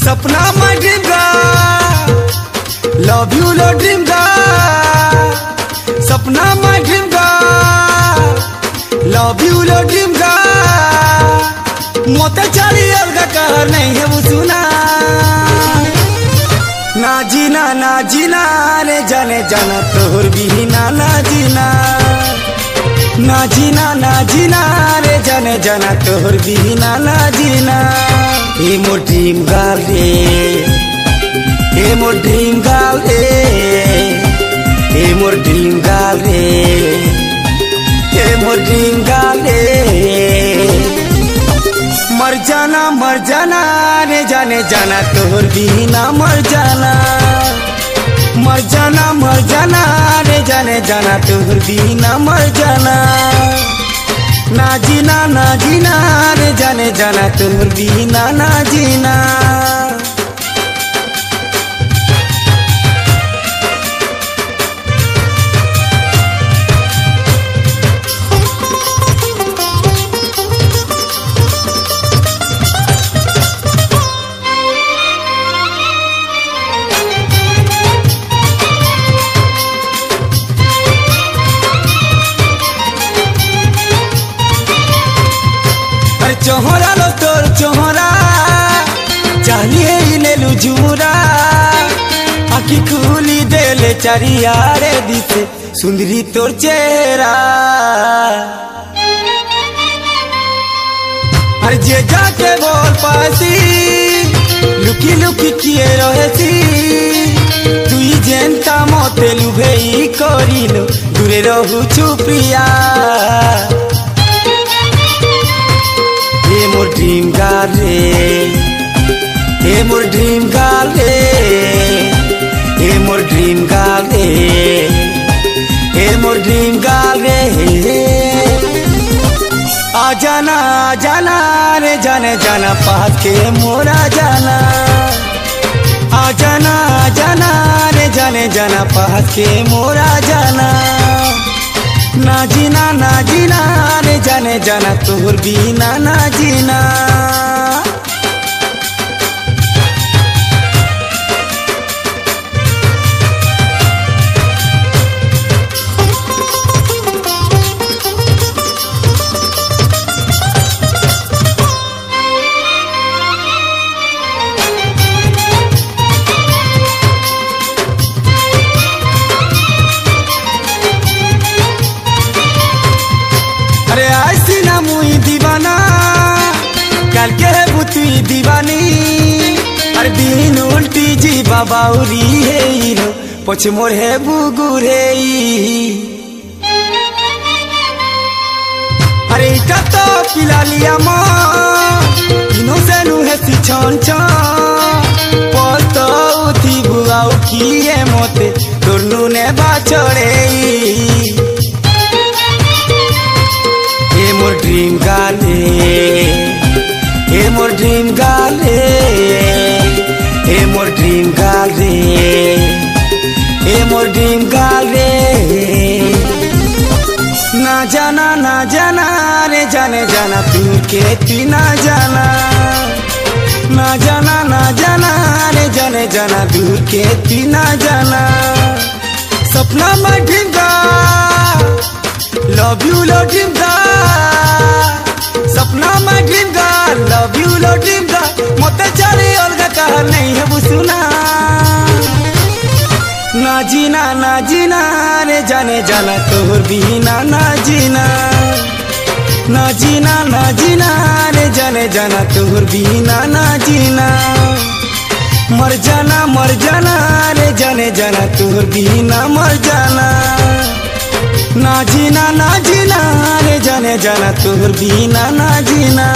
Sapna my dream girl, love you low dream girl, Sapna my dream girl, love you low dream girl, मोते चाली अलगा कहर नहीं है वो सुना। ना जीना रे जाने जाना तोहर बिना ना जीना, ना जीना रे जाने जाना तोहर बिना ना जीना। ए मोर ड्रीम गर्ल रे, ए मोर ड्रीम गर्ल रे, ए मोर ड्रीम गर्ल रे, ए मोर ड्रीम गर्ल रे। मर जाना रे जाने जाना तोहर बिना मर जाना, मर जाना रे जाने जाना तोहर बिना मर जाना। ना जीना रे जाने जाना तोहर बिना ना जीना। चोहरा लो तोर चोहरा चाहिए लेलु झुमुरा, आखी खुली देले चारियारे दिसे सुंदरी तोर चेहरा। अरे जे जाके बोल पासी लुकी लुकी किए रहेसी, तुई जेंता मोते लुभेई करिलो दूरे रहू चुपिया। ए मोर ड्रीम गर्ल रे, ए मोर ड्रीम गर्ल रे, ए मोर ड्रीम गर्ल रे, ए मोर ड्रीम गर्ल रे। आ जाना रे जाने जाना पास के मोरा जाना, आ जाना रे जाने जाना पास के मोरा जाना। ना जीना रे जाने जाना तोहर बिना ना जीना। अरे ऐसी ना मुई दीवाना कल के है बुती दीवानी। अरे दिन उल्टी जी बाबाउरी है हीरो पछ मोर है बुगुरे। अरे इटा तो पिला लिया माँ इनो से नु है सी छन छन पर तो उठी बुआउ की है मोते तोरनु ने बाचड़े। ए मोर ड्रीम गर्ल रे, ए मोर ड्रीम गर्ल रे, ए मोर ड्रीम गर्ल रे, ए मोर ड्रीम गर्ल रे। ना जाना रे जाने जाना तू के तू ना जाना, ना जाना रे जाने जाना दूर के तू ना जाना। सपना my dream girl, love you low dream girl, Sapna my dream girl, love you low dream girl, मोते चाली अलगा कहर नहीं है वो सुना। ना जीना रे जाने जाना तोहर बिना ना जीना, ना जीना रे जाने जाना तोहर बिना ना जीना। मर जाना रे जाने जाना तोहर बिना मर जाना। ना जीना रे जाने जाना तोहर बिना ना जीना।